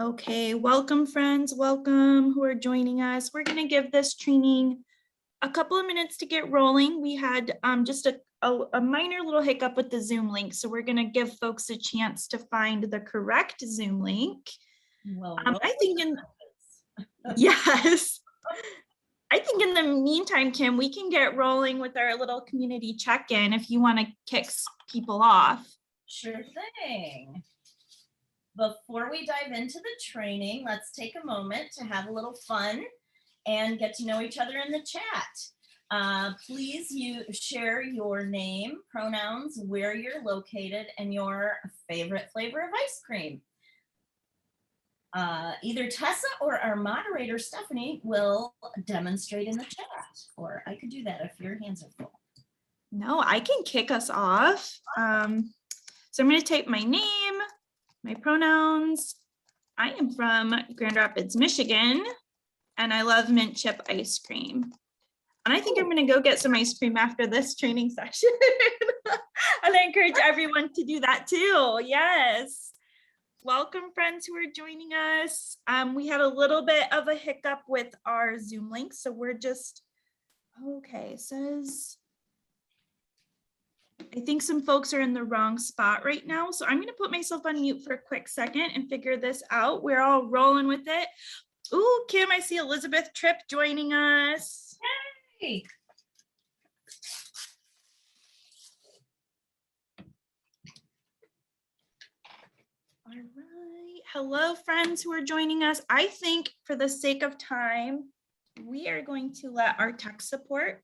Okay, welcome friends, welcome who are joining us. We're gonna give this training a couple of minutes to get rolling. We had just a minor little hiccup with the Zoom link, so we're gonna give folks a chance to find the correct Zoom link. Well, I think yes. I think in the meantime, Kim, we can get rolling with our little community check-in if you want to kick people off. Sure thing. Before we dive into the training, let's take a moment to have a little fun and get to know each other in the chat. Please share your name, pronouns, where you're located, and your favorite flavor of ice cream. Either Tessa or our moderator, Stephanie, will demonstrate in the chat, or I could do that if your hands are full. No, I can kick us off. So I'm going to type my name, my pronouns. I am from Grand Rapids, Michigan, and I love mint chip ice cream. And I think I'm going to go get some ice cream after this training session. And I encourage everyone to do that too. Yes. Welcome friends who are joining us. We had a little bit of a hiccup with our Zoom link. So we're just, okay, it says, I think some folks are in the wrong spot right now. So I'm going to put myself on mute for a quick second and figure this out. We're all rolling with it. Ooh, Kim, I see Elizabeth Tripp joining us. Hey. All right. Hello, friends who are joining us. I think for the sake of time, we are going to let our tech support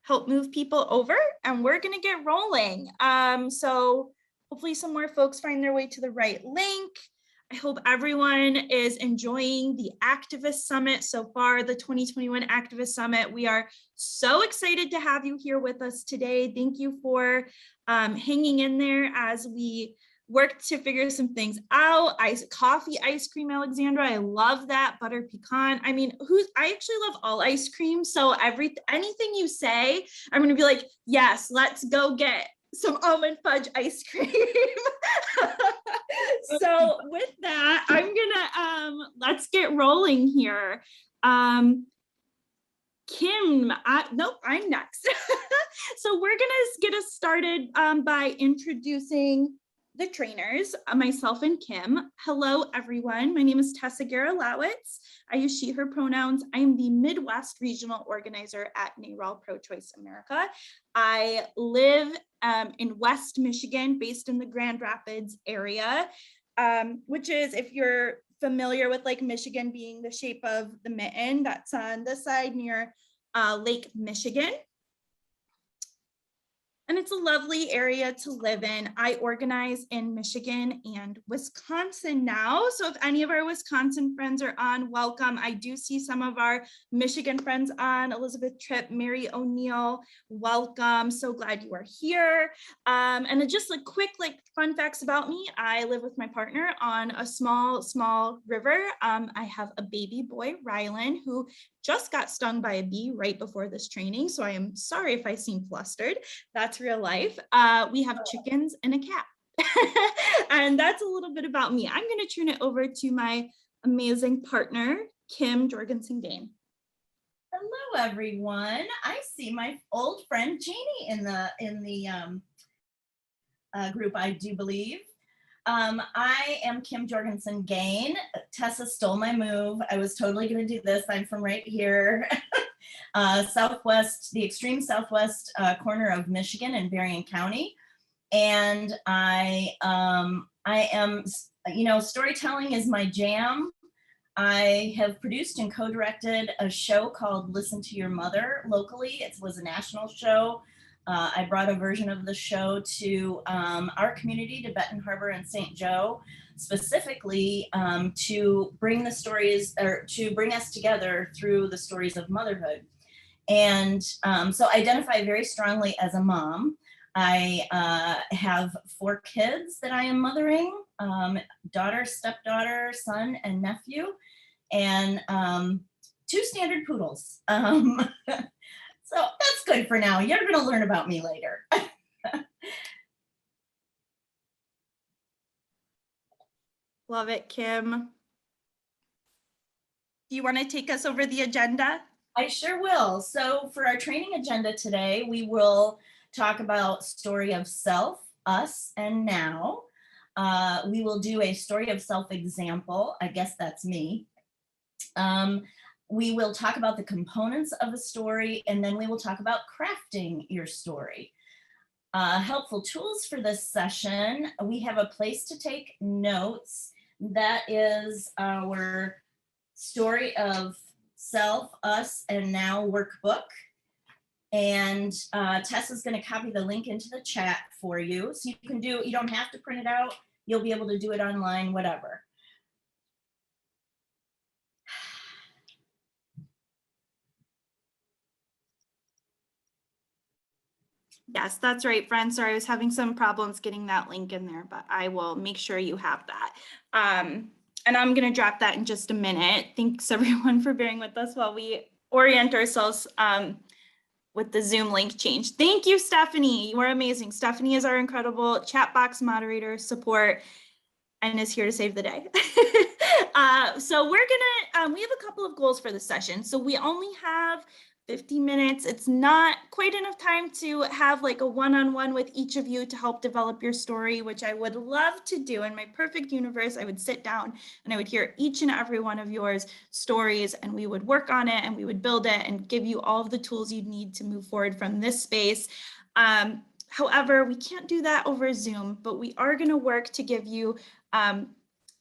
help move people over, and we're going to get rolling. So hopefully some more folks find their way to the right link. I hope everyone is enjoying the Activist Summit so far, the 2021 Activist Summit. We are so excited to have you here with us today. Thank you for hanging in there as we work to figure some things out. Coffee ice cream, Alexandra, I love that. Butter pecan. I mean, I actually love all ice cream. So anything you say, I'm gonna be like, yes, let's go get some almond fudge ice cream. So with that, I'm gonna let's get rolling here. Kim, nope, I'm next. So we're gonna get us started by introducing the trainers, myself and Kim. Hello, everyone. My name is Tessa Garalowitz. I use she, her pronouns. I am the Midwest Regional Organizer at NARAL Pro-Choice America. I live in West Michigan, based in the Grand Rapids area, which is, if you're familiar with like Michigan being the shape of the mitten, that's on this side near Lake Michigan. And it's a lovely area to live in. I organize in Michigan and Wisconsin now. So if any of our Wisconsin friends are on, welcome. I do see some of our Michigan friends on. Elizabeth Tripp, Mary O'Neill, welcome. So glad you are here. And just like quick fun facts about me. I live with my partner on a small river. I have a baby boy, Rylan, who just got stung by a bee right before this training. So I am sorry if I seem flustered. That's real life. We have chickens and a cat. And that's a little bit about me. I'm going to turn it over to my amazing partner, Kim Jorgensen-Gain. Hello, everyone. I see my old friend Jeannie in the group, I do believe. I am Kim Jorgensen-Gain. Tessa stole my move. I was totally going to do this. I'm from right here, the extreme southwest corner of Michigan in Berrien County. And I am, storytelling is my jam. I have produced and co-directed a show called Listen to Your Mother locally. It was a national show. I brought a version of the show to our community, to Benton Harbor and St. Joe, specifically to bring the stories, or to bring us together through the stories of motherhood. And so I identify very strongly as a mom. I have 4 kids that I am mothering, daughter, stepdaughter, son, and nephew, and 2 standard poodles. So that's good for now. You're going to learn about me later. Love it, Kim. Do you want to take us over the agenda? I sure will. So for our training agenda today, we will talk about story of self, us, and now. We will do a story of self example. I guess that's me. We will talk about the components of a story, and then we will talk about crafting your story. Helpful tools for this session. We have a place to take notes. That is our story of self, us, and now workbook. And Tessa's going to copy the link into the chat for you. So you don't have to print it out. You'll be able to do it online, whatever. Yes, that's right, friends. Sorry, I was having some problems getting that link in there, but I will make sure you have that. And I'm going to drop that in just a minute. Thanks everyone for bearing with us while we orient ourselves with the Zoom link change. Thank you, Stephanie. You are amazing. Stephanie is our incredible chat box moderator support and is here to save the day. So we have a couple of goals for the session. So we only have 50 minutes. It's not quite enough time to have like a one-on-one with each of you to help develop your story, which I would love to do. In my perfect universe, I would sit down and I would hear each and every one of yours stories, and we would work on it and we would build it and give you all of the tools you need to move forward from this space. However, we can't do that over Zoom, but we are going to work to give you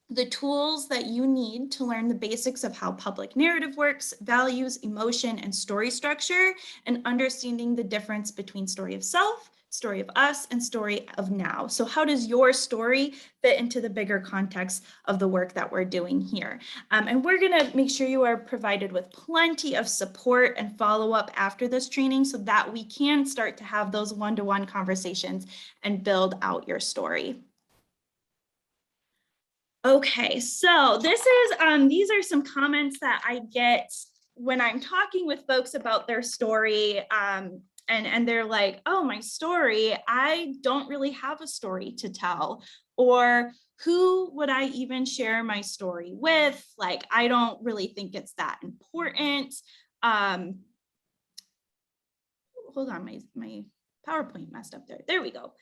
the tools that you need to learn the basics of how public narrative works, values, emotion, and story structure, and understanding the difference between story of self, story of us, and story of now. So how does your story fit into the bigger context of the work that we're doing here? And we're gonna make sure you are provided with plenty of support and follow-up after this training so that we can start to have those one-to-one conversations and build out your story. Okay, so these are some comments that I get when I'm talking with folks about their story, and they're like, oh, my story, I don't really have a story to tell, or who would I even share my story with? Like, I don't really think it's that important. Hold on, my PowerPoint messed up there. There we go.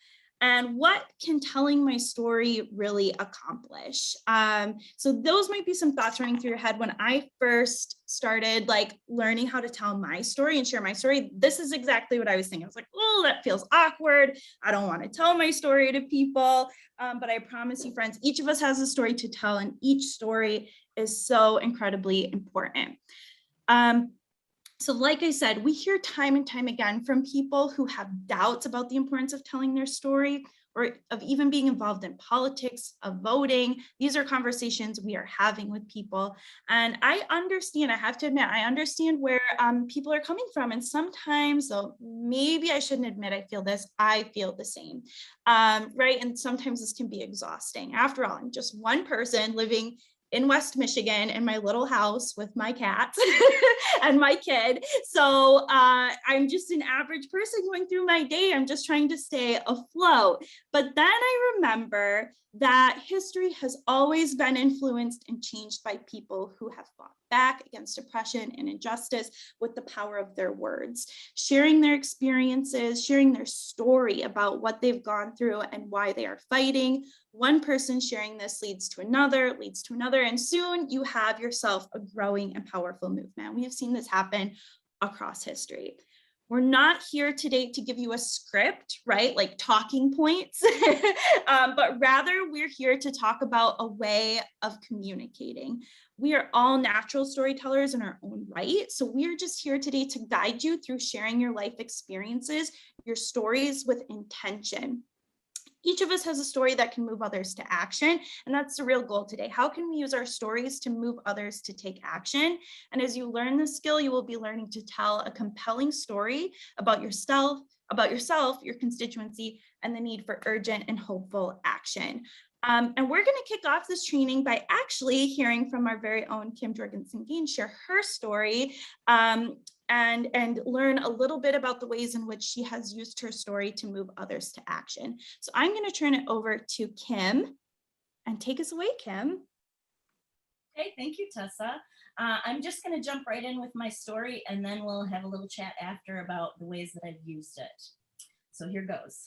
And what can telling my story really accomplish? So those might be some thoughts running through your head. When I first started like learning how to tell my story and share my story, this is exactly what I was thinking. I was like, oh, that feels awkward. I don't want to tell my story to people. But I promise you, friends, each of us has a story to tell, and each story is so incredibly important. So like I said, we hear time and time again from people who have doubts about the importance of telling their story, or of even being involved in politics, of voting. These are conversations we are having with people. And I understand, I have to admit, I understand where people are coming from. And sometimes, so maybe I shouldn't admit I feel this, I feel the same, right? And sometimes this can be exhausting. After all, I'm just one person living in West Michigan in my little house with my cats and my kid. So I'm just an average person going through my day. I'm just trying to stay afloat. But then I remember that history has always been influenced and changed by people who have fought back against oppression and injustice with the power of their words, sharing their experiences, sharing their story about what they've gone through and why they are fighting. One person sharing this leads to another, and soon you have yourself a growing and powerful movement. We have seen this happen across history. We're not here today to give you a script, right? Like talking points, but rather we're here to talk about a way of communicating. We are all natural storytellers in our own right. So we're just here today to guide you through sharing your life experiences, your stories with intention. Each of us has a story that can move others to action, and that's the real goal today. How can we use our stories to move others to take action? And as you learn this skill, you will be learning to tell a compelling story about yourself, your constituency, and the need for urgent and hopeful action. And we're going to kick off this training by actually hearing from our very own Kim Jorgensen-Gaines share her story, and learn a little bit about the ways in which she has used her story to move others to action. So I'm going to turn it over to Kim. And take us away, Kim. Okay, thank you, Tessa. I'm just going to jump right in with my story, and then we'll have a little chat after about the ways that I've used it. So here goes.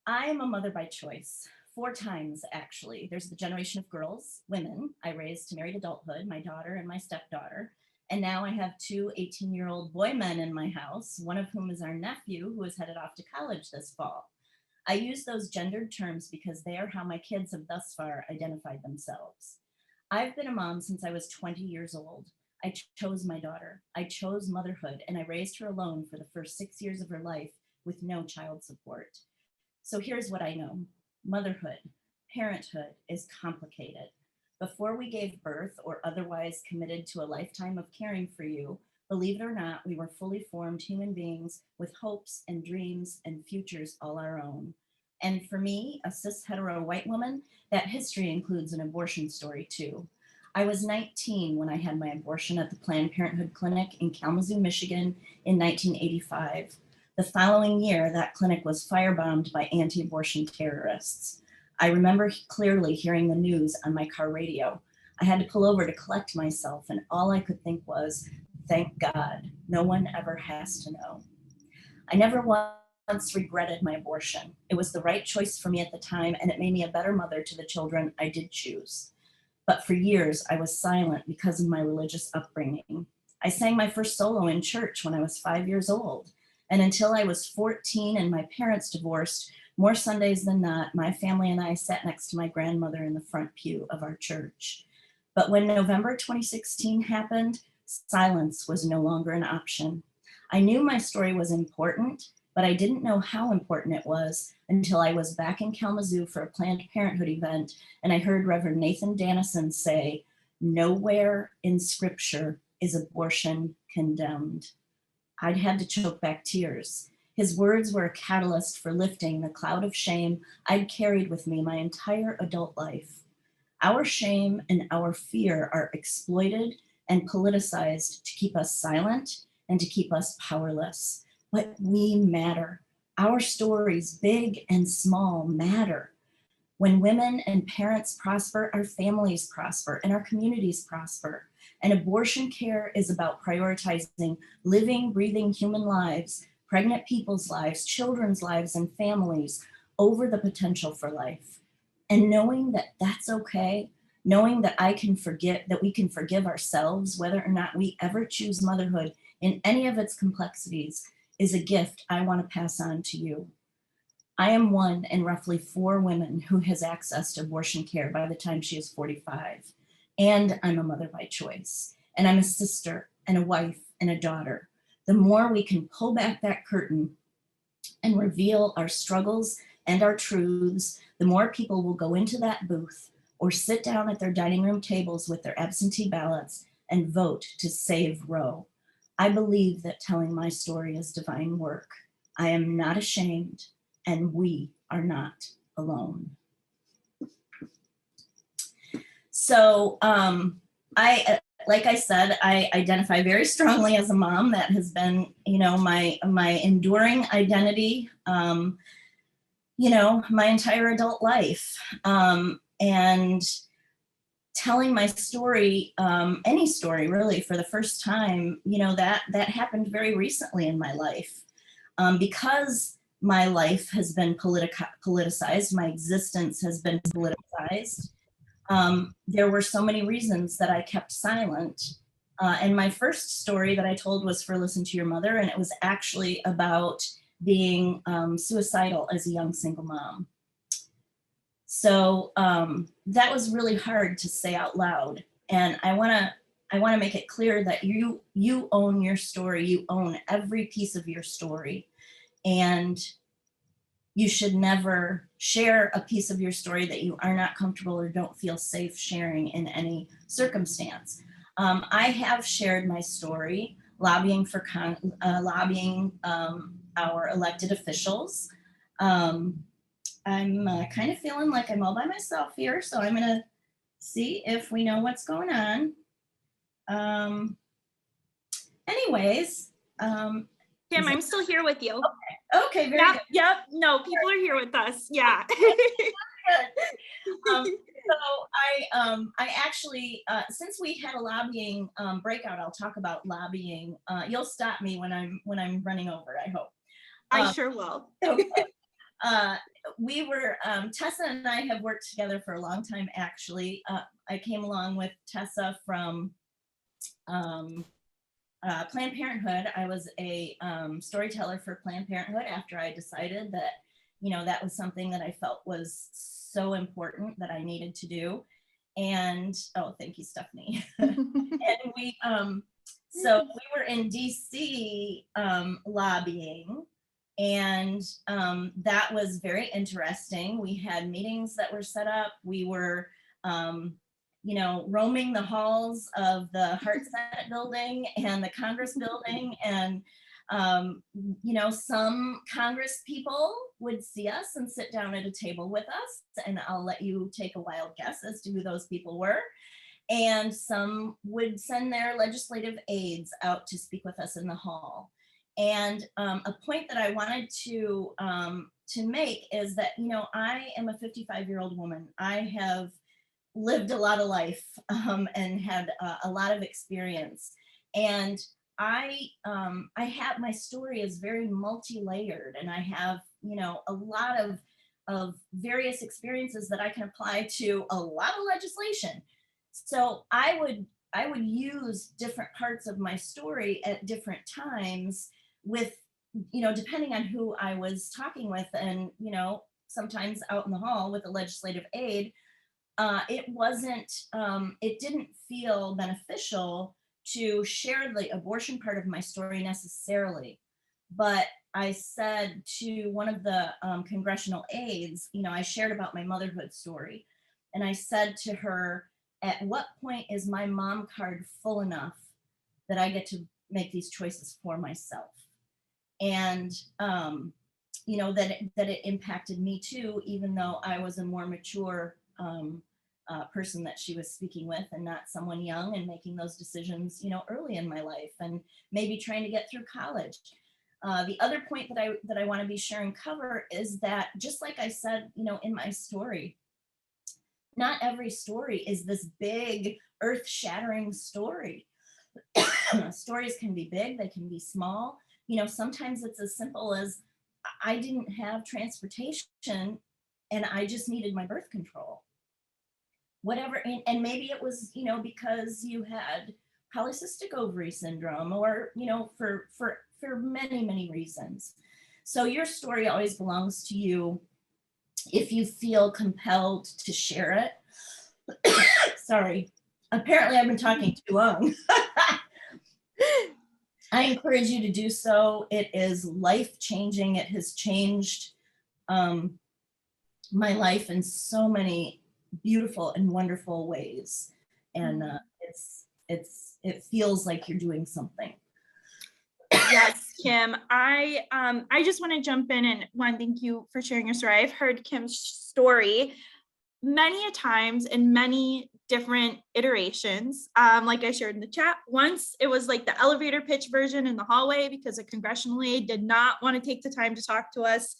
I am a mother by choice, 4 times actually. There's the generation of girls, women, I raised to married adulthood, my daughter and my stepdaughter. And now I have 2 18-year-old boy men in my house, one of whom is our nephew who is headed off to college this fall. I use those gendered terms because they are how my kids have thus far identified themselves. I've been a mom since I was 20 years old. I chose my daughter. I chose motherhood, and I raised her alone for the first 6 years of her life with no child support. So here's what I know. Motherhood, parenthood is complicated. Before we gave birth or otherwise committed to a lifetime of caring for you, believe it or not, we were fully formed human beings with hopes and dreams and futures all our own. And for me, a cis hetero white woman, that history includes an abortion story too. I was 19 when I had my abortion at the Planned Parenthood clinic in Kalamazoo, Michigan in 1985. The following year, that clinic was firebombed by anti-abortion terrorists. I remember clearly hearing the news on my car radio. I had to pull over to collect myself, and all I could think was, thank God, no one ever has to know. I never once regretted my abortion. It was the right choice for me at the time, and it made me a better mother to the children I did choose. But for years, I was silent because of my religious upbringing. I sang my first solo in church when I was 5 years old. And until I was 14 and my parents divorced, more Sundays than not, my family and I sat next to my grandmother in the front pew of our church. But when November 2016 happened, silence was no longer an option. I knew my story was important, but I didn't know how important it was until I was back in Kalamazoo for a Planned Parenthood event, and I heard Reverend Nathan Dannison say, "Nowhere in Scripture is abortion condemned." I'd had to choke back tears. His words were a catalyst for lifting the cloud of shame I'd carried with me my entire adult life. Our shame and our fear are exploited and politicized to keep us silent and to keep us powerless. But we matter. Our stories, big and small, matter. When women and parents prosper, our families prosper and our communities prosper. And abortion care is about prioritizing living, breathing human lives, pregnant people's lives, children's lives, and families over the potential for life. And knowing that that's okay, knowing that we can forgive ourselves, whether or not we ever choose motherhood in any of its complexities, is a gift I want to pass on to you. I am one in roughly 4 women who has access to abortion care by the time she is 45. And I'm a mother by choice. And I'm a sister and a wife and a daughter. The more we can pull back that curtain and reveal our struggles and our truths, the more people will go into that booth or sit down at their dining room tables with their absentee ballots and vote to save Roe. I believe that telling my story is divine work. I am not ashamed, and we are not alone. So like I said, I identify very strongly as a mom. That has been, my enduring identity, my entire adult life. And telling my story, any story really, for the first time, that happened very recently in my life. Because my life has been politicized, my existence has been politicized. There were so many reasons that I kept silent. And my first story that I told was for Listen to Your Mother, and it was actually about being suicidal as a young single mom. So that was really hard to say out loud. And I wanna make it clear that you own your story, you own every piece of your story. And you should never share a piece of your story that you are not comfortable or don't feel safe sharing in any circumstance. I have shared my story lobbying our elected officials. I'm kind of feeling like I'm all by myself here, so I'm gonna see if we know what's going on. Anyways. Kim, I'm still here with you. Okay, very good. Yep. No, people are here with us. Yeah. So I actually, since we had a lobbying breakout, I'll talk about lobbying. You'll stop me when I'm running over, I hope. I sure will. Okay. We were, Tessa and I have worked together for a long time, actually. I came along with Tessa from Planned Parenthood. I was a storyteller for Planned Parenthood after I decided that, that was something that I felt was so important that I needed to do. And, oh, thank you, Stephanie. And we, so we were in DC lobbying, and that was very interesting. We had meetings that were set up. We were, roaming the halls of the Hart Senate building and the Congress building. And, some Congress people would see us and sit down at a table with us. And I'll let you take a wild guess as to who those people were. And some would send their legislative aides out to speak with us in the hall. And a point that I wanted to make is that, I am a 55-year-old woman. I have lived a lot of life and had a lot of experience. And I have, my story is very multi-layered, and I have, a lot of various experiences that I can apply to a lot of legislation. So I would use different parts of my story at different times with, depending on who I was talking with, and, sometimes out in the hall with a legislative aide, it didn't feel beneficial to share the abortion part of my story necessarily. But I said to one of the congressional aides, I shared about my motherhood story. And I said to her, at what point is my mom card full enough that I get to make these choices for myself? And, that it impacted me too, even though I was a more mature person that she was speaking with, and not someone young and making those decisions, early in my life, and maybe trying to get through college. The other point that I want to be sure and cover is that, just like I said, in my story, not every story is this big earth-shattering story. Stories can be big, they can be small. Sometimes it's as simple as, I didn't have transportation and I just needed my birth control. Whatever, and maybe it was, because you had polycystic ovary syndrome, or, for many, many reasons. So your story always belongs to you if you feel compelled to share it. Sorry, apparently I've been talking too long. I encourage you to do so. It is life-changing. It has changed my life in so many beautiful and wonderful ways. And it feels like you're doing something. Yes, Kim, I just want to jump in and thank you for sharing your story. I've heard Kim's story many a times in many different iterations. Like I shared in the chat, once it was like the elevator pitch version in the hallway because a congressional aide did not want to take the time to talk to us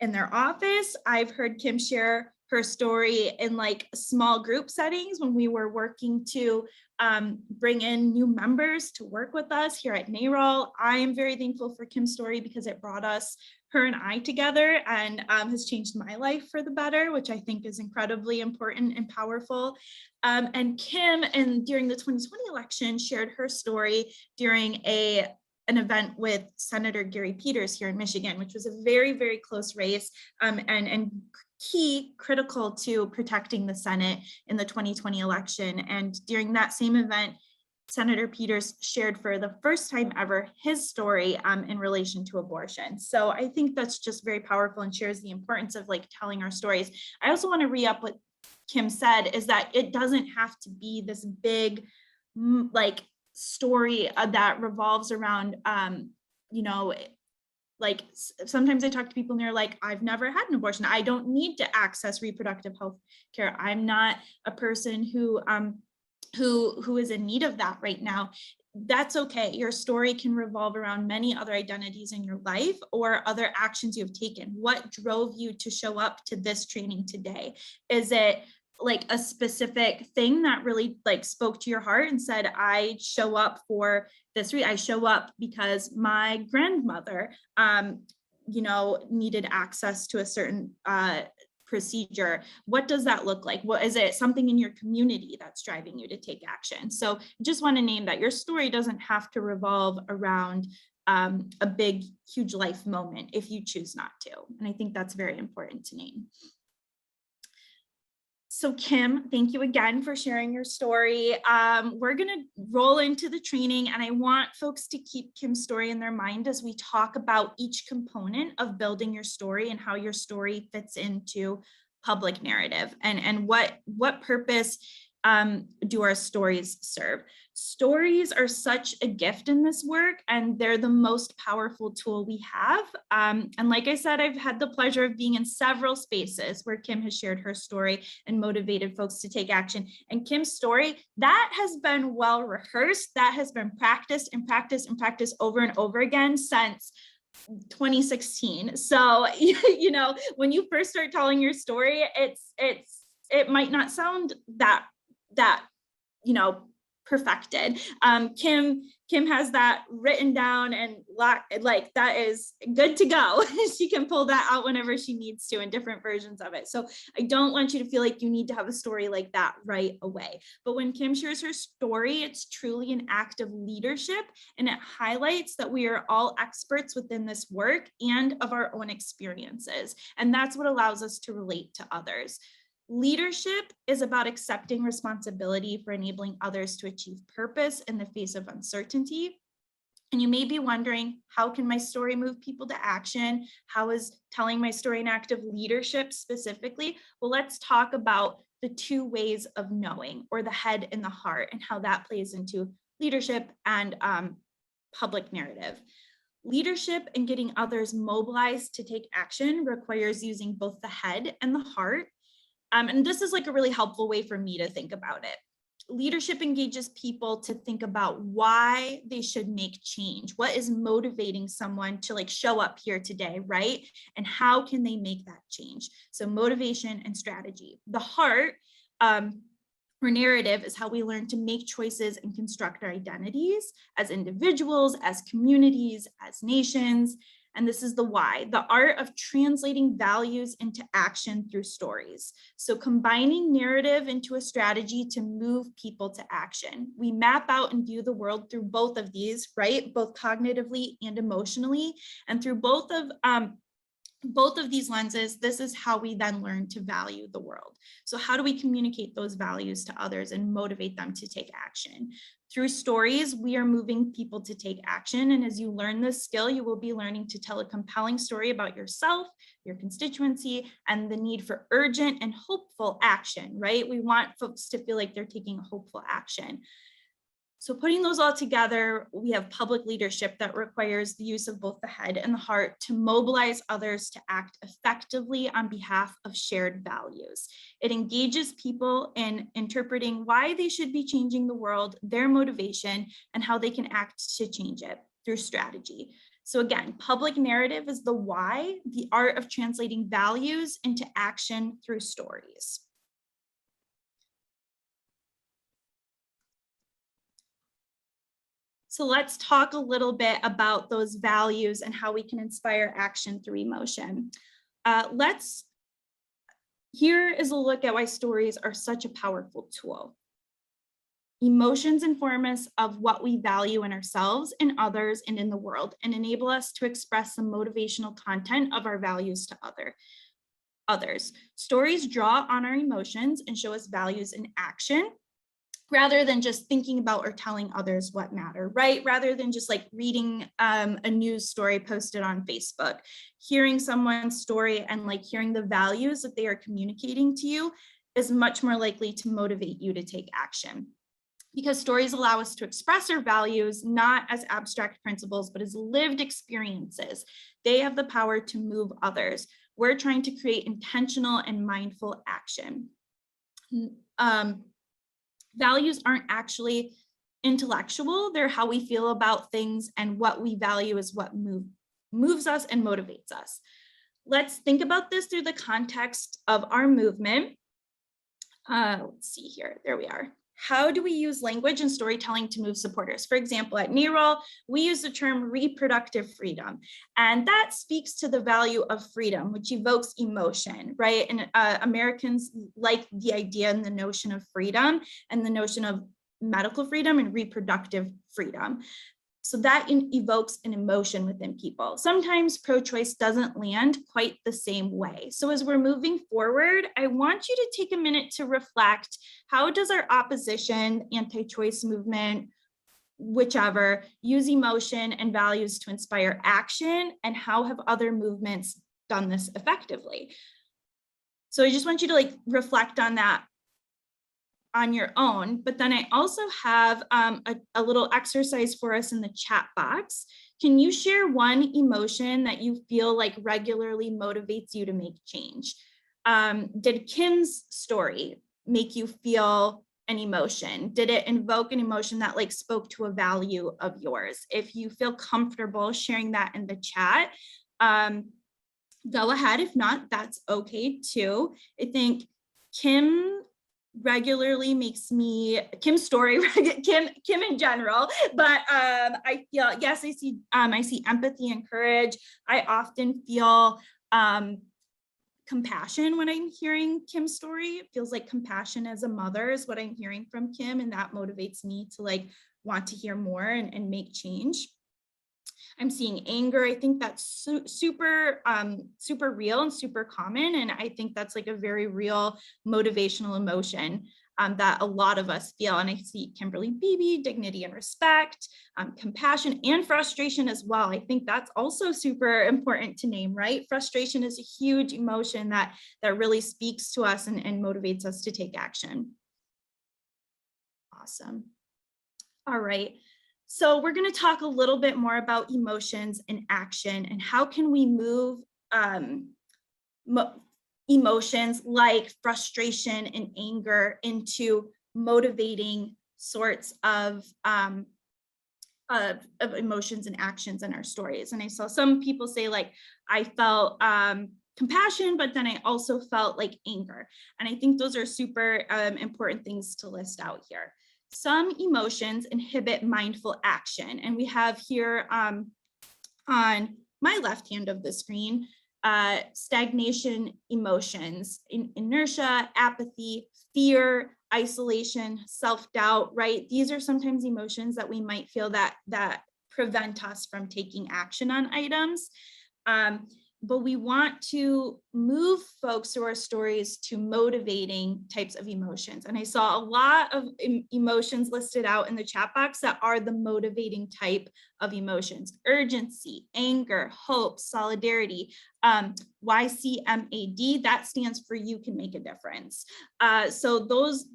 in their office. I've heard Kim share her story in like small group settings when we were working to bring in new members to work with us here at NARAL. I am very thankful for Kim's story because it brought her and I together, and has changed my life for the better, which I think is incredibly important and powerful. And Kim, during the 2020 election, shared her story during an event with Senator Gary Peters here in Michigan, which was a very, very close race, and critical to protecting the Senate in the 2020 election. And during that same event, Senator Peters shared for the first time ever his story in relation to abortion. So I think that's just very powerful and shares the importance of like telling our stories. I also want to re-up what Kim said, is that it doesn't have to be this big like story that revolves around like sometimes I talk to people and they're like, I've never had an abortion. I don't need to access reproductive health care. I'm not a person who is in need of that right now. That's okay. Your story can revolve around many other identities in your life or other actions you have taken. What drove you to show up to this training today? Is it like a specific thing that really like spoke to your heart and said, I show up for this I show up because my grandmother needed access to a certain procedure. What does that look like? What is it? Something in your community that's driving you to take action? So just want to name that your story doesn't have to revolve around a big, huge life moment if you choose not to. And I think that's very important to name. So Kim, thank you again for sharing your story. We're going to roll into the training, and I want folks to keep Kim's story in their mind as we talk about each component of building your story and how your story fits into public narrative and what purpose do our stories serve. Stories are such a gift in this work, and they're the most powerful tool we have. And like I said, I've had the pleasure of being in several spaces where Kim has shared her story and motivated folks to take action. And Kim's story, that has been well rehearsed, that has been practiced and practiced and practiced over and over again since 2016. So, when you first start telling your story, it might not sound that perfected. Kim has that written down and like that is good to go. She can pull that out whenever she needs to in different versions of it. So I don't want you to feel like you need to have a story like that right away. But when Kim shares her story, it's truly an act of leadership, and it highlights that we are all experts within this work and of our own experiences. And that's what allows us to relate to others. Leadership is about accepting responsibility for enabling others to achieve purpose in the face of uncertainty. And you may be wondering, how can my story move people to action? How is telling my story an act of leadership specifically? Well, let's talk about the two ways of knowing, or the head and the heart, and how that plays into leadership and public narrative. Leadership and getting others mobilized to take action requires using both the head and the heart. And this is like a really helpful way for me to think about it. Leadership engages people to think about why they should make change. What is motivating someone to like show up here today, right? And how can they make that change? So motivation and strategy. The heart or narrative is how we learn to make choices and construct our identities as individuals, as communities, as nations. And this is the why, the art of translating values into action through stories. So combining narrative into a strategy to move people to action. We map out and view the world through both of these, right? Both cognitively and emotionally. And through both of these lenses, this is how we then learn to value the world. So how do we communicate those values to others and motivate them to take action? Through stories, we are moving people to take action. And as you learn this skill, you will be learning to tell a compelling story about yourself, your constituency, and the need for urgent and hopeful action, right? We want folks to feel like they're taking hopeful action. So putting those all together, we have public leadership that requires the use of both the head and the heart to mobilize others to act effectively on behalf of shared values. It engages people in interpreting why they should be changing the world, their motivation, and how they can act to change it through strategy. So again, public narrative is the why, the art of translating values into action through stories. So let's talk a little bit about those values and how we can inspire action through emotion. Here is a look at why stories are such a powerful tool. Emotions inform us of what we value in ourselves, in others, and in the world, and enable us to express the motivational content of our values to others. Stories draw on our emotions and show us values in action, rather than just thinking about or telling others what matter, right? Rather than just like reading a news story posted on Facebook. Hearing someone's story and like hearing the values that they are communicating to you is much more likely to motivate you to take action. Because stories allow us to express our values, not as abstract principles, but as lived experiences. They have the power to move others. We're trying to create intentional and mindful action. Values aren't actually intellectual. They're how we feel about things, and what we value is what moves us and motivates us. Let's think about this through the context of our movement. Let's see here. There we are. How do we use language and storytelling to move supporters? For example, at NARAL, we use the term reproductive freedom, and that speaks to the value of freedom, which evokes emotion, right? And Americans like the idea and the notion of freedom and the notion of medical freedom and reproductive freedom. So that evokes an emotion within people. Sometimes pro-choice doesn't land quite the same way. So as we're moving forward, I want you to take a minute to reflect, how does our opposition, anti-choice movement, whichever, use emotion and values to inspire action, and how have other movements done this effectively? So I just want you to like reflect on that on your own, but then I also have a little exercise for us in the chat box. Can you share one emotion that you feel like regularly motivates you to make change? Did Kim's story make you feel an emotion? Did it invoke an emotion that like spoke to a value of yours? If you feel comfortable sharing that in the chat, go ahead. If not, that's okay too. I think Kim regularly makes me, Kim's story, Kim in general, but I feel, yes, I see empathy and courage. I often feel compassion when I'm hearing Kim's story. It feels like compassion as a mother is what I'm hearing from Kim, and that motivates me to like want to hear more and make change. I'm seeing anger. I think that's super real and super common. And I think that's like a very real motivational emotion that a lot of us feel. And I see Kimberly Beebe, dignity and respect, compassion and frustration as well. I think that's also super important to name, right? Frustration is a huge emotion that really speaks to us and motivates us to take action. Awesome. All right. So we're going to talk a little bit more about emotions and action and how can we move emotions like frustration and anger into motivating sorts of emotions and actions in our stories. And I saw some people say like, I felt compassion, but then I also felt like anger. And I think those are super important things to list out here. Some emotions inhibit mindful action. And we have here on my left hand of the screen, stagnation emotions, inertia, apathy, fear, isolation, self-doubt, right? These are sometimes emotions that we might feel that prevent us from taking action on items. But we want to move folks through our stories to motivating types of emotions. And I saw a lot of emotions listed out in the chat box that are the motivating type of emotions: urgency, anger, hope, solidarity, YCMAD, that stands for you can make a difference. So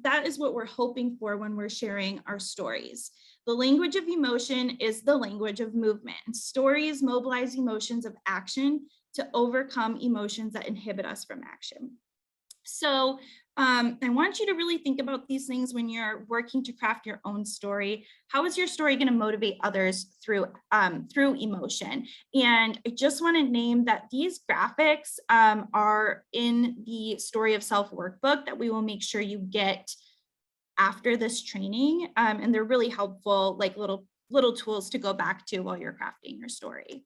that is what we're hoping for when we're sharing our stories. The language of emotion is the language of movement. Stories mobilize emotions of action to overcome emotions that inhibit us from action. So I want you to really think about these things when you're working to craft your own story. How is your story going to motivate others through emotion? And I just want to name that these graphics are in the Story of Self workbook that we will make sure you get after this training. And they're really helpful, like little tools to go back to while you're crafting your story.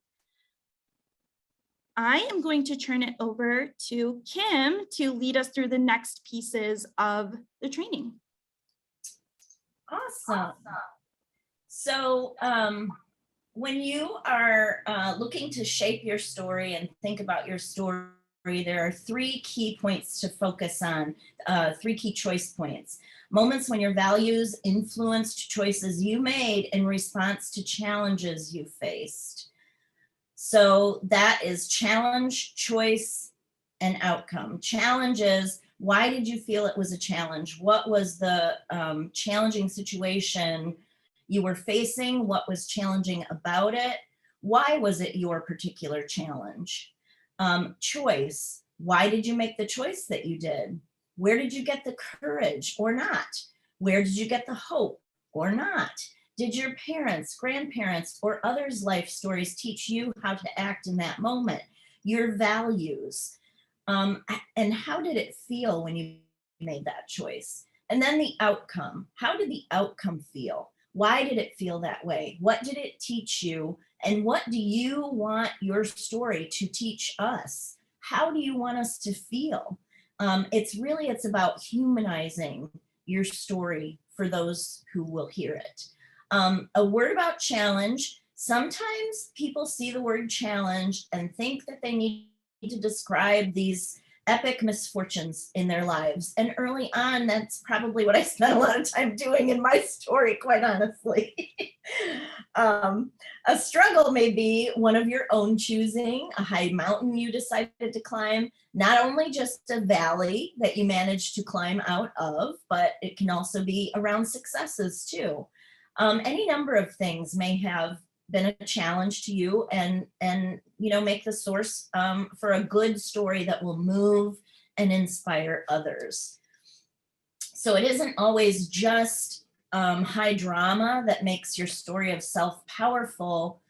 I am going to turn it over to Kim to lead us through the next pieces of the training. Awesome. So when you are looking to shape your story and think about your story, there are 3 key points to focus on, 3 key choice points. Moments when your values influenced choices you made in response to challenges you faced. So that is challenge, choice, and outcome. Challenges, why did you feel it was a challenge? What was the challenging situation you were facing? What was challenging about it? Why was it your particular challenge? Choice, why did you make the choice that you did? Where did you get the courage or not? Where did you get the hope or not? Did your parents, grandparents, or others' life stories teach you how to act in that moment? Your values, and how did it feel when you made that choice. And then the outcome. How did the outcome feel? Why did it feel that way? What did it teach you? And what do you want your story to teach us? How do you want us to feel? It's about humanizing your story for those who will hear it. A word about challenge. Sometimes people see the word challenge and think that they need to describe these epic misfortunes in their lives. And early on, that's probably what I spent a lot of time doing in my story, quite honestly. A struggle may be one of your own choosing, a high mountain you decided to climb, not only just a valley that you managed to climb out of, but it can also be around successes too. Any number of things may have been a challenge to you and make the source for a good story that will move and inspire others. So it isn't always just high drama that makes your story of self powerful,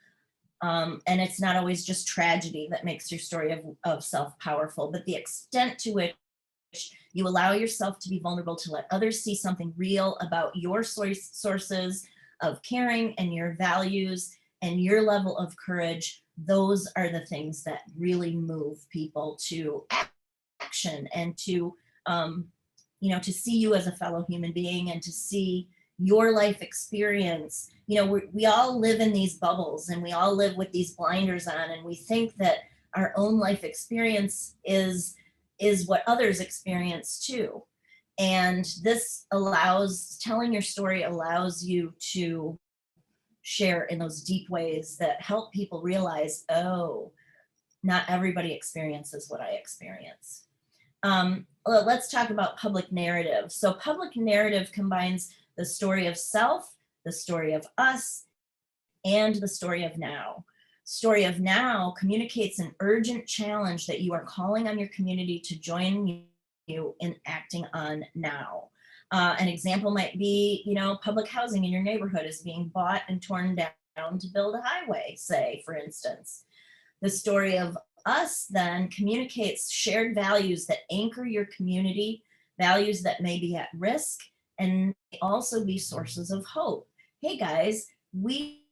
and it's not always just tragedy that makes your story of self powerful, but the extent to which you allow yourself to be vulnerable to let others see something real about your sources of caring and your values and your level of courage. Those are the things that really move people to action and to see you as a fellow human being and to see your life experience. We all live in these bubbles and we all live with these blinders on, and we think that our own life experience is what others experience too. And telling your story allows you to share in those deep ways that help people realize, oh, not everybody experiences what I experience. Let's talk about public narrative. So public narrative combines the story of self, the story of us, and the story of now. Story of now communicates an urgent challenge that you are calling on your community to join you in acting on now. An example might be, public housing in your neighborhood is being bought and torn down to build a highway, say, for instance. The story of us then communicates shared values that anchor your community, values that may be at risk, and may also be sources of hope. Hey guys, we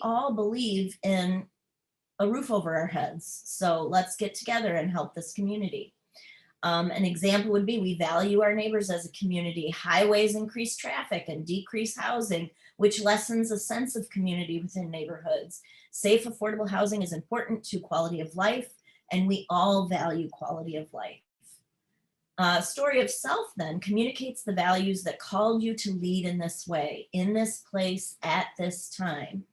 all believe in a roof over our heads, so let's get together and help this community. An example would be, we value our neighbors as a community. Highways increase traffic and decrease housing, which lessens a sense of community within neighborhoods. Safe, affordable housing is important to quality of life, and we all value quality of life. Story of self then communicates the values that called you to lead in this way, in this place, at this time.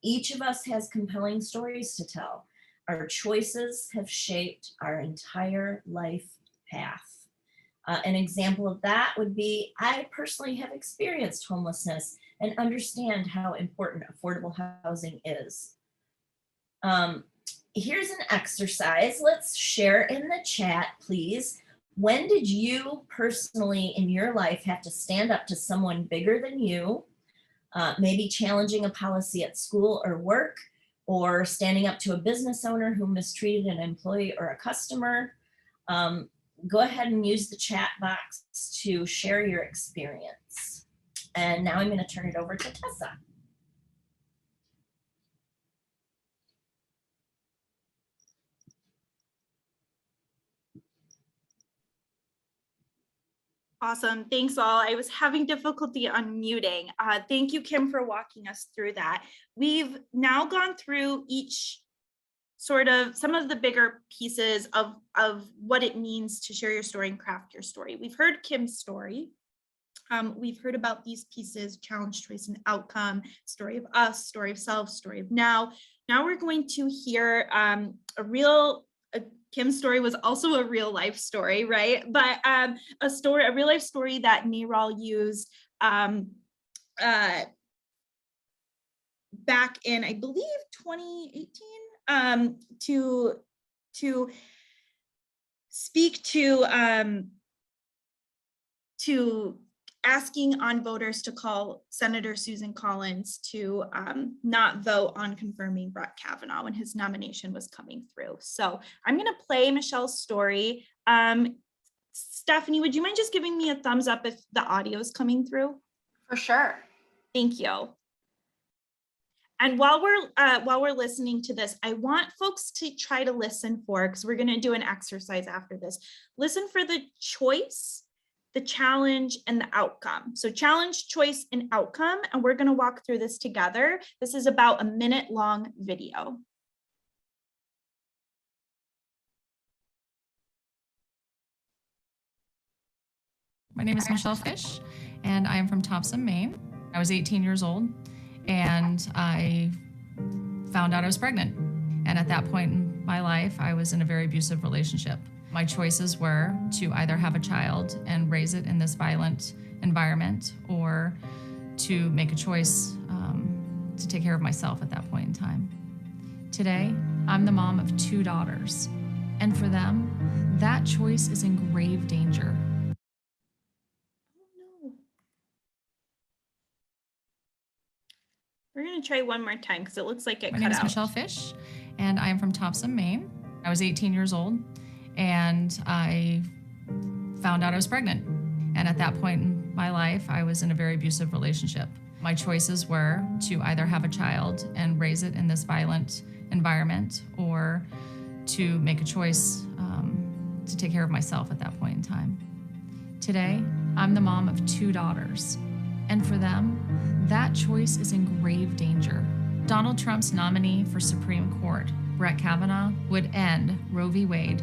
Each of us has compelling stories to tell. Our choices have shaped our entire life path. An example of that would be, I personally have experienced homelessness and understand how important affordable housing is. Here's an exercise. Let's share in the chat, please. When did you personally in your life have to stand up to someone bigger than you, maybe challenging a policy at school or work, or standing up to a business owner who mistreated an employee or a customer? Go ahead and use the chat box to share your experience. And now I'm going to turn it over to Tessa. Awesome. Thanks all. I was having difficulty unmuting. Thank you, Kim, for walking us through that. We've now gone through each some of the bigger pieces of what it means to share your story and craft your story. We've heard Kim's story. We've heard about these pieces: challenge, choice, and outcome, story of us, story of self, story of now. Now we're going to hear Kim's story was also a real life story, right? But a real life story that NARAL used back in, I believe, 2018, to speak to asking on voters to call Senator Susan Collins to not vote on confirming Brett Kavanaugh when his nomination was coming through. So I'm going to play Michelle's story. Stephanie, would you mind just giving me a thumbs up if the audio is coming through? For sure. Thank you. And while we're listening to this, I want folks to try to listen for, because we're going to do an exercise after this. Listen for the choice, the challenge, and the outcome. So challenge, choice, and outcome. And we're going to walk through this together. This is about a minute-long video. My name is Michelle Fish, and I am from Topsom, Maine. I was 18 years old, and I found out I was pregnant. And at that point in my life, I was in a very abusive relationship. My choices were to either have a child and raise it in this violent environment, or to make a choice to take care of myself at that point in time. Today, I'm the mom of 2 daughters, and for them, that choice is in grave danger. We're going to try one more time because it looks like it My cut name is out. Michelle Fish, and I am from Topsom, Maine. I was 18 years old, and I found out I was pregnant. And at that point in my life, I was in a very abusive relationship. My choices were to either have a child and raise it in this violent environment, or to make a choice to take care of myself at that point in time. Today, I'm the mom of 2 daughters, and for them, that choice is in grave danger. Donald Trump's nominee for Supreme Court, Brett Kavanaugh, would end Roe v. Wade.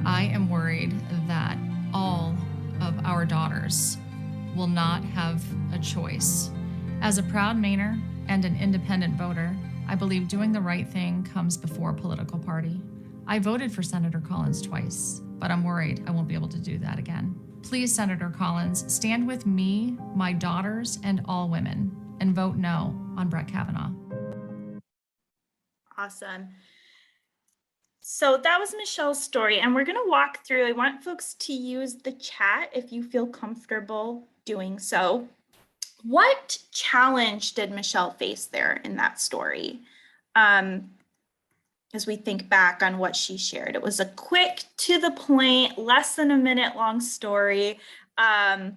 I am worried that all of our daughters will not have a choice. As a proud Mainer and an independent voter, I believe doing the right thing comes before a political party. I voted for Senator Collins twice, but I'm worried I won't be able to do that again. Please, Senator Collins, stand with me, my daughters, and all women, and vote no on Brett Kavanaugh. Awesome. So that was Michelle's story, and we're going to walk through. I want folks to use the chat if you feel comfortable doing so. What challenge did Michelle face there in that story? As we think back on what she shared, it was a quick, to the point, less than a minute long story. I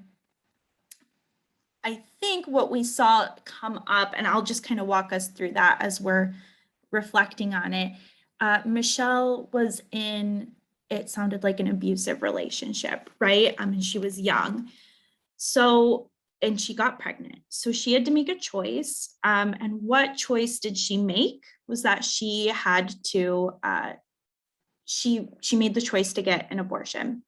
think what we saw come up, and I'll just kind of walk us through that as we're reflecting on it. Michelle was in, it sounded like an abusive relationship, right? And she was young. So, and she got pregnant. So she had to make a choice. And what choice did she make? Was that she had to, she made the choice to get an abortion.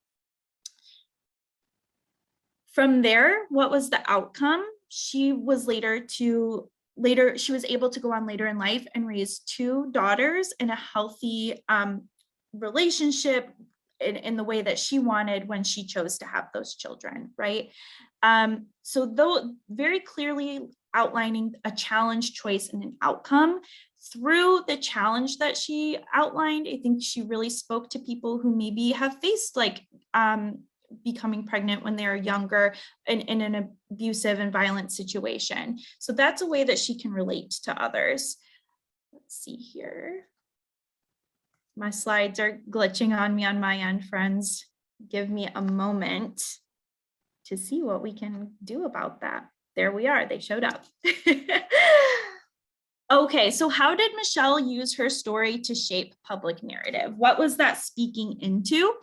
From there, what was the outcome? She was she was able to go on later in life and raise 2 daughters in a healthy relationship in the way that she wanted when she chose to have those children, right? So though very clearly outlining a challenge, choice, and an outcome. Through the challenge that she outlined, I think she really spoke to people who maybe have faced like becoming pregnant when they're younger in an abusive and violent situation. So that's a way that she can relate to others. Let's see here. My slides are glitching on me on my end, friends. Give me a moment to see what we can do about that. There we are, they showed up. Okay, so how did Michelle use her story to shape public narrative? What was that speaking into?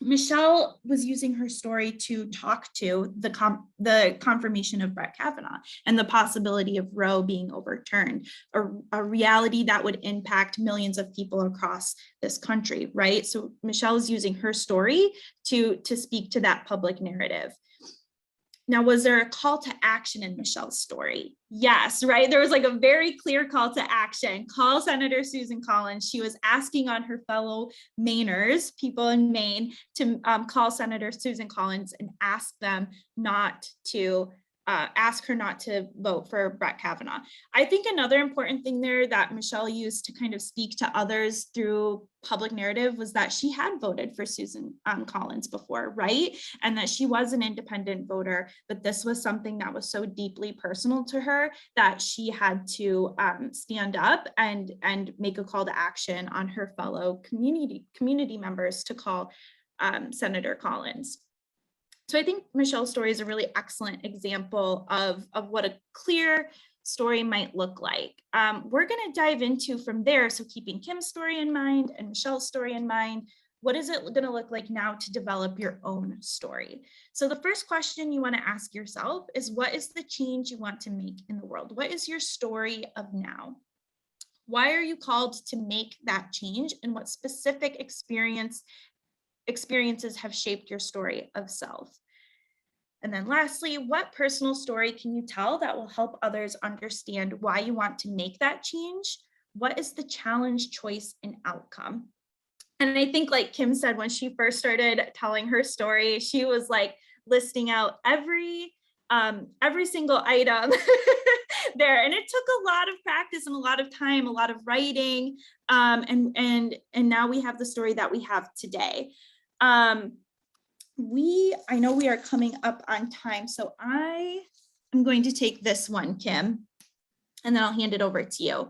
Michelle was using her story to talk to the confirmation of Brett Kavanaugh and the possibility of Roe being overturned, a reality that would impact millions of people across this country, right? So Michelle is using her story to speak to that public narrative. Now, was there a call to action in Michelle's story? Yes, right? There was like a very clear call to action. Call Senator Susan Collins. She was asking on her fellow Mainers, people in Maine, to call Senator Susan Collins and ask them not to ask her not to vote for Brett Kavanaugh. I think another important thing there that Michelle used to kind of speak to others through public narrative was that she had voted for Susan Collins before, right? And that she was an independent voter, but this was something that was so deeply personal to her that she had to stand up and make a call to action on her fellow community members to call Senator Collins. So I think Michelle's story is a really excellent example of what a clear story might look like. We're going to dive into from there. So keeping Kim's story in mind and Michelle's story in mind, what is it going to look like now to develop your own story? So the first question you want to ask yourself is, what is the change you want to make in the world? What is your story of now? Why are you called to make that change? And what specific experiences have shaped your story of self? And then lastly, what personal story can you tell that will help others understand why you want to make that change? What is the challenge, choice, and outcome? And I think, like Kim said, when she first started telling her story, she was like listing out every single item there. And it took a lot of practice and a lot of time, a lot of writing. And now we have the story that we have today. I know we are coming up on time, so I am going to take this one, Kim, and then I'll hand it over to you.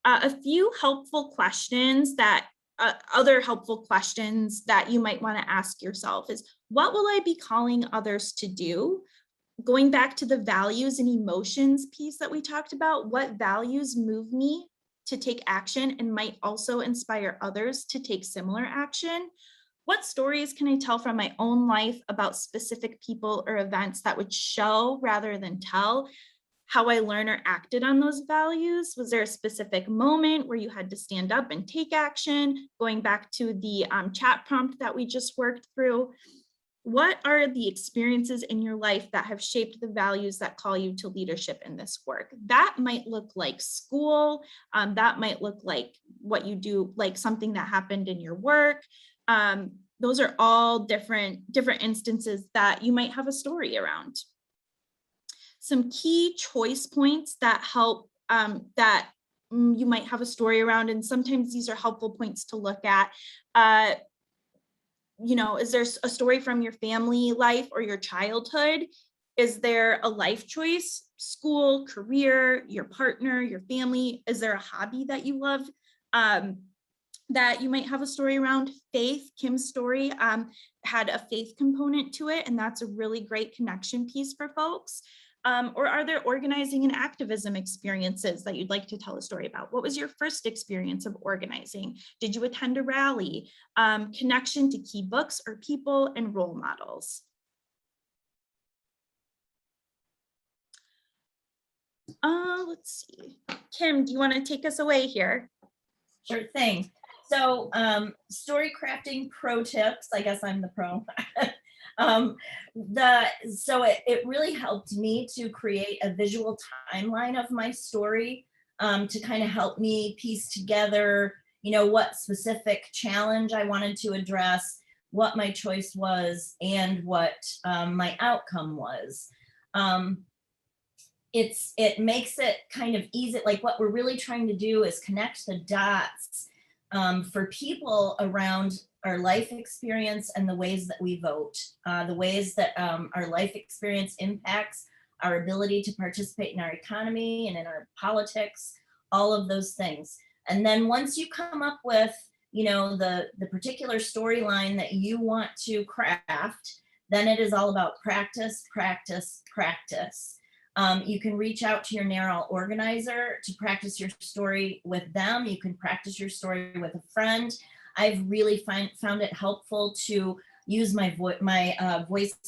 A few helpful questions other helpful questions that you might want to ask yourself is, what will I be calling others to do? Going back to the values and emotions piece that we talked about, what values move me to take action and might also inspire others to take similar action? What stories can I tell from my own life about specific people or events that would show rather than tell how I learned or acted on those values? Was there a specific moment where you had to stand up and take action? Going back to the chat prompt that we just worked through, what are the experiences in your life that have shaped the values that call you to leadership in this work? That might look like school. That might look like what you do, like something that happened in your work. Those are all different instances that you might have a story around. Some key choice points that help that you might have a story around, and sometimes these are helpful points to look at. Is there a story from your family life or your childhood? Is there a life choice, school, career, your partner, your family? Is there a hobby that you love that you might have a story around? Faith, Kim's story had a faith component to it, and that's a really great connection piece for folks. Or are there organizing and activism experiences that you'd like to tell a story about? What was your first experience of organizing? Did you attend a rally? Connection to key books or people and role models? Let's see. Kim, do you want to take us away here? Sure thing. So story crafting pro tips, I guess I'm the pro. It really helped me to create a visual timeline of my story to kind of help me piece together, what specific challenge I wanted to address, what my choice was, and what my outcome was. It makes it kind of easy. Like, what we're really trying to do is connect the dots for people around our life experience and the ways that we vote, the ways that our life experience impacts our ability to participate in our economy and in our politics, all of those things. And then once you come up with, the particular storyline that you want to craft, then it is all about practice, practice, practice. You can reach out to your NARAL organizer to practice your story with them. You can practice your story with a friend. I've really found it helpful to use my voice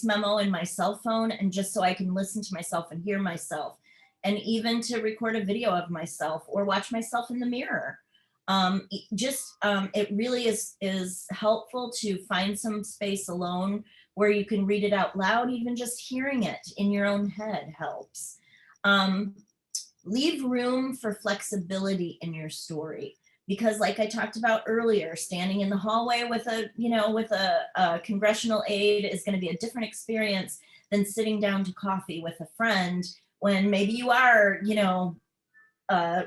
memo in my cell phone, and just so I can listen to myself and hear myself, and even to record a video of myself or watch myself in the mirror. It really is helpful to find some space alone where you can read it out loud. Even just hearing it in your own head helps. Leave room for flexibility in your story, because like I talked about earlier, standing in the hallway with a congressional aide is going to be a different experience than sitting down to coffee with a friend, when maybe you are,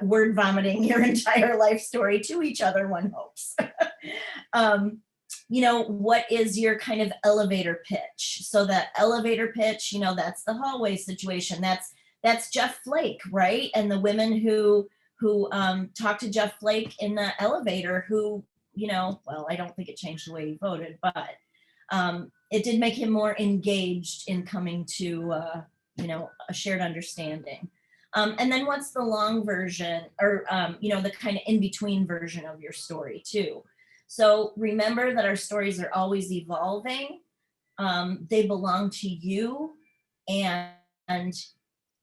word vomiting your entire life story to each other, one hopes. What is your kind of elevator pitch? So that elevator pitch, that's the hallway situation. That's Jeff Flake, right? And the women who talked to Jeff Flake in the elevator, who, well, I don't think it changed the way he voted, but it did make him more engaged in coming to, a shared understanding. And then what's the long version, or, the kind of in-between version of your story too. So remember that our stories are always evolving. They belong to you, and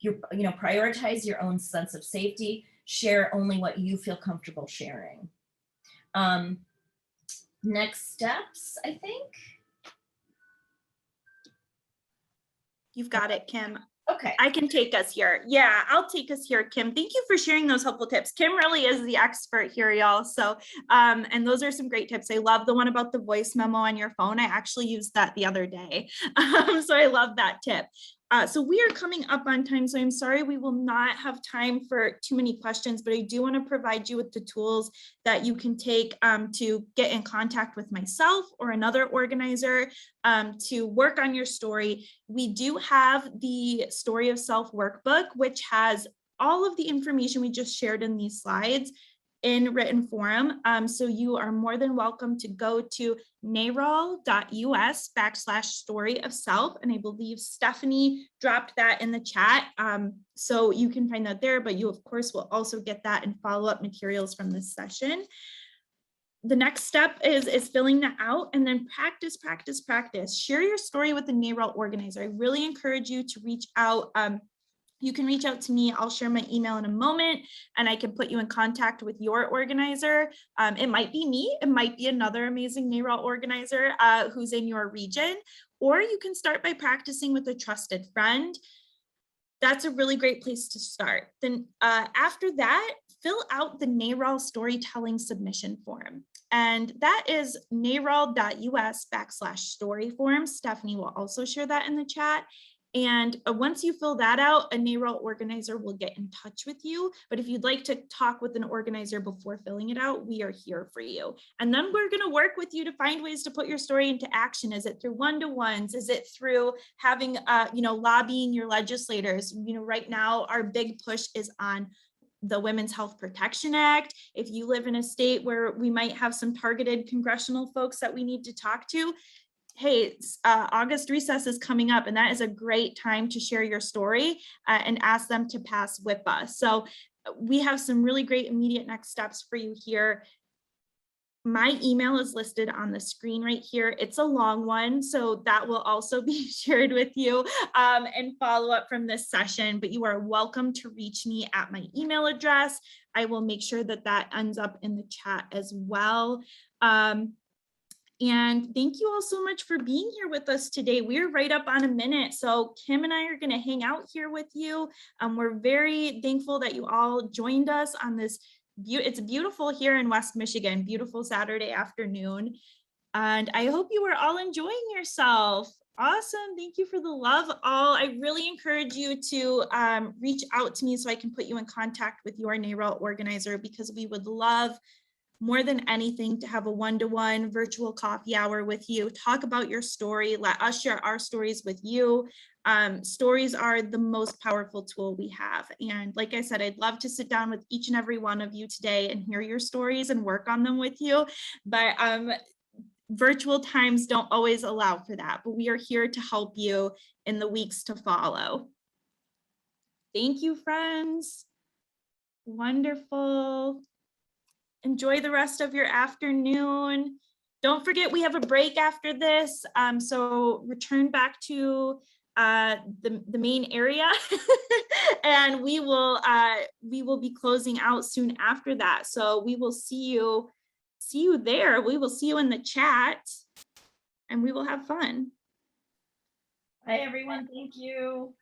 you prioritize your own sense of safety. Share only what you feel comfortable sharing. Next steps, I think. You've got it, Kim. Okay. I can take us here. Yeah, I'll take us here, Kim. Thank you for sharing those helpful tips. Kim really is the expert here, y'all. So, and those are some great tips. I love the one about the voice memo on your phone. I actually used that the other day. So I love that tip. So we are coming up on time, so I'm sorry we will not have time for too many questions, but I do want to provide you with the tools that you can take to get in contact with myself or another organizer to work on your story. We do have the Story of Self workbook, which has all of the information we just shared in these slides in written form. So you are more than welcome to go to naral.us/story of self. And I believe Stephanie dropped that in the chat. So you can find that there, but you of course will also get that in follow-up materials from this session. The next step is filling that out, and then practice, practice, practice. Share your story with the NARAL organizer. I really encourage you to reach out. You can reach out to me. I'll share my email in a moment, and I can put you in contact with your organizer. It might be me. It might be another amazing NARAL organizer who's in your region, or you can start by practicing with a trusted friend. That's a really great place to start. Then after that, fill out the NARAL storytelling submission form. And that is naral.us/story form. Stephanie will also share that in the chat. And once you fill that out, a NARAL organizer will get in touch with you. But if you'd like to talk with an organizer before filling it out, we are here for you. And then we're going to work with you to find ways to put your story into action. Is it through one-to-ones? Is it through having, lobbying your legislators? Right now, our big push is on the Women's Health Protection Act. If you live in a state where we might have some targeted congressional folks that we need to talk to, hey, August recess is coming up, and that is a great time to share your story and ask them to pass WIPA. So we have some really great immediate next steps for you here. My email is listed on the screen right here. It's a long one, so that will also be shared with you and follow up from this session, but you are welcome to reach me at my email address. I will make sure that that ends up in the chat as well. And thank you all so much for being here with us today. We're right up on a minute. So Kim and I are going to hang out here with you. We're very thankful that you all joined us on this. It's beautiful here in West Michigan, beautiful Saturday afternoon. And I hope you are all enjoying yourself. Awesome. Thank you for the love all. I really encourage you to reach out to me so I can put you in contact with your NARAL organizer, because we would love more than anything to have a one-to-one virtual coffee hour with you, talk about your story, let us share our stories with you. Stories are the most powerful tool we have. And like I said, I'd love to sit down with each and every one of you today and hear your stories and work on them with you. But virtual times don't always allow for that, but we are here to help you in the weeks to follow. Thank you, friends. Wonderful. Enjoy the rest of your afternoon. Don't forget, we have a break after this. So return back to the main area and we will be closing out soon after that. So we will see you there. We will see you in the chat and we will have fun. Bye, everyone. Thank you.